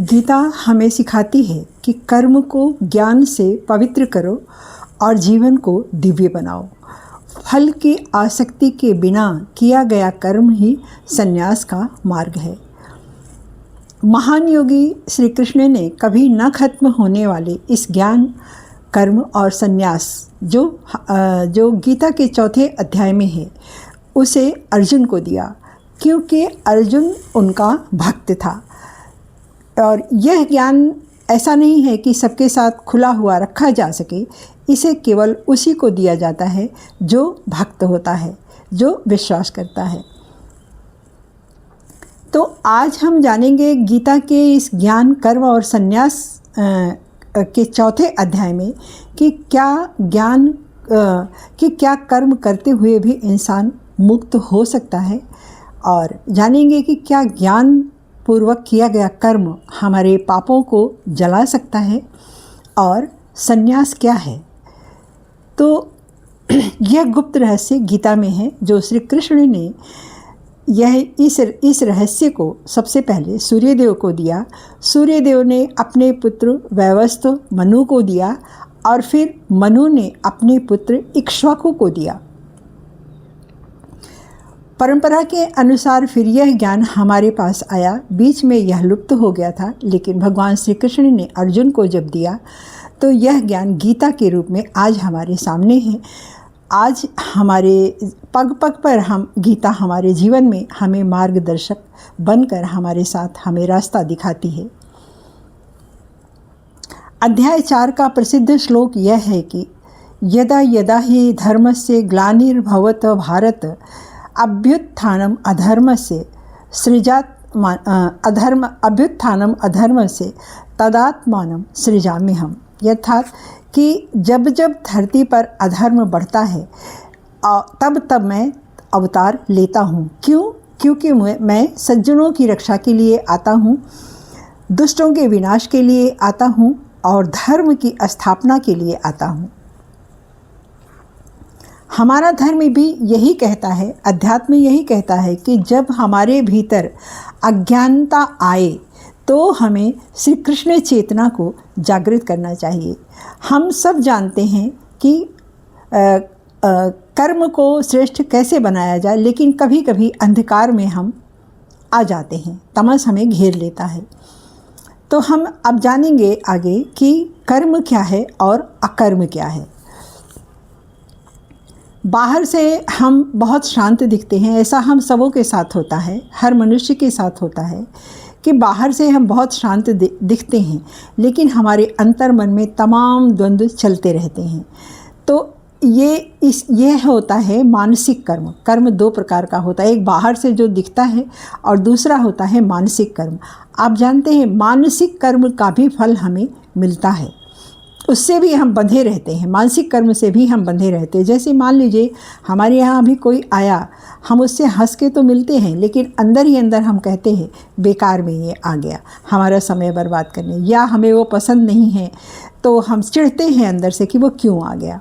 गीता हमें सिखाती है कि कर्म को ज्ञान से पवित्र करो और जीवन को दिव्य बनाओ। फल की आसक्ति के बिना किया गया कर्म ही संन्यास का मार्ग है। महान योगी श्री कृष्ण ने कभी न खत्म होने वाले इस ज्ञान, कर्म और संन्यास जो गीता के चौथे अध्याय में है, उसे अर्जुन को दिया, क्योंकि अर्जुन उनका भक्त था। और यह ज्ञान ऐसा नहीं है कि सबके साथ खुला हुआ रखा जा सके, इसे केवल उसी को दिया जाता है जो भक्त होता है, जो विश्वास करता है। तो आज हम जानेंगे गीता के इस ज्ञान, कर्म और संन्यास के चौथे अध्याय में कि क्या कर्म करते हुए भी इंसान मुक्त हो सकता है, और जानेंगे कि क्या ज्ञान पूर्वक किया गया कर्म हमारे पापों को जला सकता है, और संन्यास क्या है। तो यह गुप्त रहस्य गीता में है, जो श्री कृष्ण ने इस रहस्य को सबसे पहले सूर्यदेव को दिया। सूर्यदेव ने अपने पुत्र वैवस्वत मनु को दिया, और फिर मनु ने अपने पुत्र इक्ष्वाकु को दिया। परंपरा के अनुसार फिर यह ज्ञान हमारे पास आया। बीच में यह लुप्त हो गया था, लेकिन भगवान श्री कृष्ण ने अर्जुन को जब दिया तो यह ज्ञान गीता के रूप में आज हमारे सामने है। आज हमारे पग पग पर गीता हमारे जीवन में हमें मार्गदर्शक बनकर हमारे साथ हमें रास्ता दिखाती है। अध्याय 4 का प्रसिद्ध श्लोक यह है कि यदा यदा हि धर्मस्य ग्लानिर्भवत भारत अभ्युत्थानम अधर्मस्य अधर्मस्य तदात्मानं सृजाम्यहम्। अर्थात कि जब जब धरती पर अधर्म बढ़ता है तब तब मैं अवतार लेता हूँ। क्यों? क्योंकि मैं सज्जनों की रक्षा के लिए आता हूँ, दुष्टों के विनाश के लिए आता हूँ, और धर्म की स्थापना के लिए आता हूँ। हमारा धर्म भी यही कहता है, अध्यात्म यही कहता है कि जब हमारे भीतर अज्ञानता आए तो हमें श्री कृष्ण चेतना को जागृत करना चाहिए। हम सब जानते हैं कि कर्म को श्रेष्ठ कैसे बनाया जाए, लेकिन कभी कभी अंधकार में हम आ जाते हैं, तमस हमें घेर लेता है। तो हम अब जानेंगे आगे कि कर्म क्या है और अकर्म क्या है। बाहर से हम बहुत शांत दिखते हैं, ऐसा हम सबों के साथ होता है, हर मनुष्य के साथ होता है कि बाहर से हम बहुत शांत दिखते हैं, लेकिन हमारे अंतर मन में तमाम द्वंद्व चलते रहते हैं। तो ये होता है मानसिक कर्म। कर्म 2 प्रकार का होता है, एक बाहर से जो दिखता है और दूसरा होता है मानसिक कर्म। आप जानते हैं मानसिक कर्म का भी फल हमें मिलता है, उससे भी हम बंधे रहते हैं, मानसिक कर्म से भी हम बंधे रहते हैं। जैसे मान लीजिए हमारे यहाँ अभी कोई आया, हम उससे हंस के तो मिलते हैं, लेकिन अंदर ही अंदर हम कहते हैं बेकार में ये आ गया हमारा समय बर्बाद करने, या हमें वो पसंद नहीं है तो हम चिढ़ते हैं अंदर से कि वो क्यों आ गया।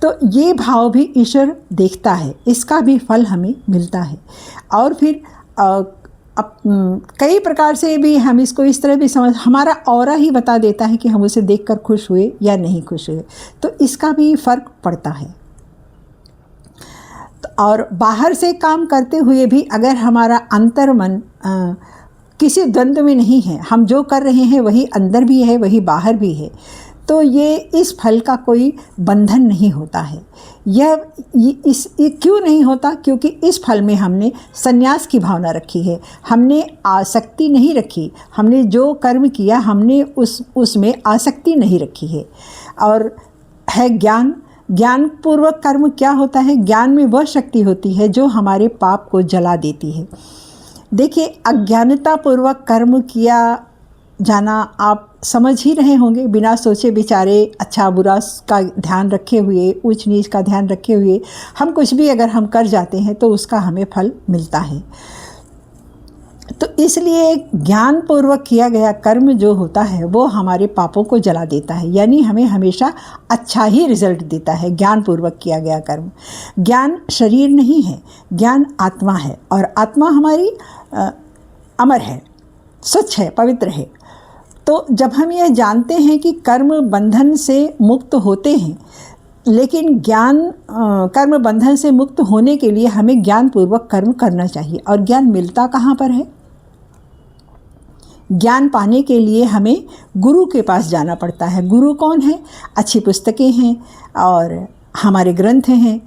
तो ये भाव भी ईश्वर देखता है, इसका भी फल हमें मिलता है। और फिर कई प्रकार से भी हम इसको इस तरह भी हमारा ऑरा ही बता देता है कि हम उसे देखकर खुश हुए या नहीं खुश हुए, तो इसका भी फर्क पड़ता है। और बाहर से काम करते हुए भी अगर हमारा अंतर मन किसी द्वंद्व में नहीं है, हम जो कर रहे हैं वही अंदर भी है वही बाहर भी है, तो ये इस फल का कोई बंधन नहीं होता है। यह क्यों नहीं होता? क्योंकि इस फल में हमने संन्यास की भावना रखी है, हमने आसक्ति नहीं रखी, हमने जो कर्म किया हमने उसमें आसक्ति नहीं रखी है। और है ज्ञान पूर्वक कर्म क्या होता है? ज्ञान में वह शक्ति होती है जो हमारे पाप को जला देती है। देखिए, अज्ञानता पूर्वक कर्म किया जाना आप समझ ही रहे होंगे, बिना सोचे विचारे, अच्छा बुरा का ध्यान रखे हुए, ऊंच नीच का ध्यान रखे हुए हम कुछ भी अगर हम कर जाते हैं तो उसका हमें फल मिलता है। तो इसलिए ज्ञान पूर्वक किया गया कर्म जो होता है वो हमारे पापों को जला देता है, यानी हमें हमेशा अच्छा ही रिजल्ट देता है ज्ञान पूर्वक किया गया कर्म। ज्ञान शरीर नहीं है, ज्ञान आत्मा है, और आत्मा हमारी अमर है, स्वच्छ है, पवित्र है। तो जब हम यह जानते हैं कि कर्म बंधन से मुक्त होते हैं, लेकिन ज्ञान कर्म बंधन से मुक्त होने के लिए हमें ज्ञान पूर्वक कर्म करना चाहिए। और ज्ञान मिलता कहाँ पर है? ज्ञान पाने के लिए हमें गुरु के पास जाना पड़ता है। गुरु कौन है? अच्छी पुस्तकें हैं और हमारे ग्रंथ हैं,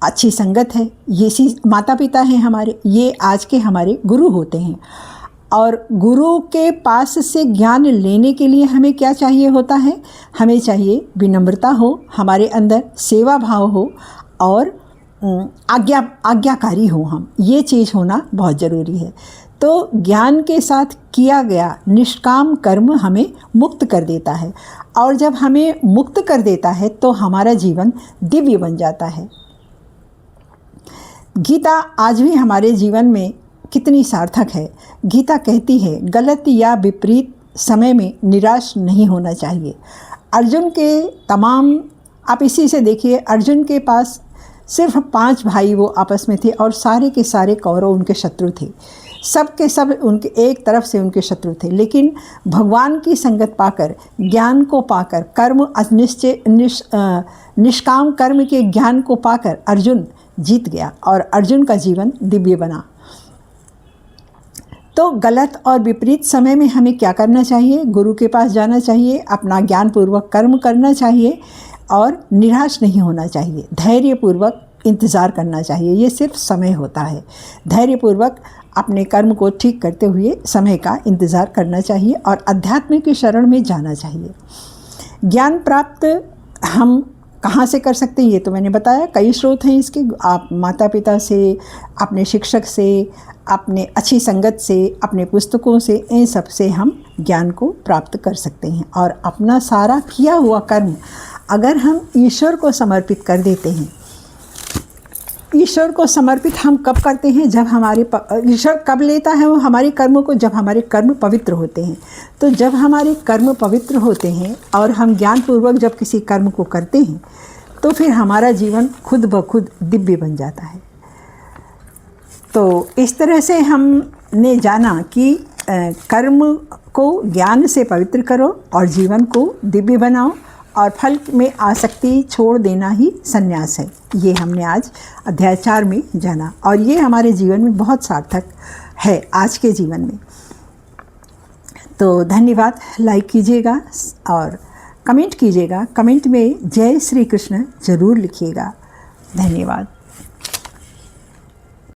अच्छी संगत है, ये माता पिता हैं हमारे, ये आज के हमारे गुरु होते हैं। और गुरु के पास से ज्ञान लेने के लिए हमें क्या चाहिए होता है? हमें चाहिए विनम्रता हो, हमारे अंदर सेवा भाव हो और आज्ञाकारी हो हम, ये चीज़ होना बहुत ज़रूरी है। तो ज्ञान के साथ किया गया निष्काम कर्म हमें मुक्त कर देता है, और जब हमें मुक्त कर देता है तो हमारा जीवन दिव्य बन जाता है। गीता आज भी हमारे जीवन में कितनी सार्थक है। गीता कहती है, गलत या विपरीत समय में निराश नहीं होना चाहिए। अर्जुन के तमाम, आप इसी से देखिए, अर्जुन के पास सिर्फ 5 भाई वो आपस में थे और सारे के सारे कौरव उनके शत्रु थे, सब के सब उनके एक तरफ से उनके शत्रु थे। लेकिन भगवान की संगत पाकर, ज्ञान को पाकर, कर्म निष्काम कर्म के ज्ञान को पाकर अर्जुन जीत गया और अर्जुन का जीवन दिव्य बना। तो गलत और विपरीत समय में हमें क्या करना चाहिए? गुरु के पास जाना चाहिए, अपना ज्ञानपूर्वक कर्म करना चाहिए और निराश नहीं होना चाहिए। धैर्यपूर्वक इंतज़ार करना चाहिए, ये सिर्फ समय होता है। धैर्यपूर्वक अपने कर्म को ठीक करते हुए समय का इंतज़ार करना चाहिए और अध्यात्म की शरण में जाना चाहिए। ज्ञान प्राप्त हम कहाँ से कर सकते हैं ये तो मैंने बताया, कई स्रोत हैं इसके। आप माता पिता से, अपने शिक्षक से, अपने अच्छी संगत से, अपने पुस्तकों से, इन सब से हम ज्ञान को प्राप्त कर सकते हैं। और अपना सारा किया हुआ कर्म अगर हम ईश्वर को समर्पित कर देते हैं, ईश्वर को समर्पित हम कब करते हैं? जब हमारे ईश्वर कब लेता है वो हमारे कर्मों को? जब हमारे कर्म पवित्र होते हैं। तो जब हमारे कर्म पवित्र होते हैं और हम ज्ञानपूर्वक जब किसी कर्म को करते हैं तो फिर हमारा जीवन खुद ब खुद दिव्य बन जाता है। तो इस तरह से हमने जाना कि कर्म को ज्ञान से पवित्र करो और जीवन को दिव्य बनाओ और फल में आसक्ति छोड़ देना ही संन्यास है। ये हमने आज अध्याय 4 में जाना और ये हमारे जीवन में बहुत सार्थक है आज के जीवन में। तो धन्यवाद। लाइक कीजिएगा और कमेंट कीजिएगा। कमेंट में जय श्री कृष्ण ज़रूर लिखिएगा। धन्यवाद।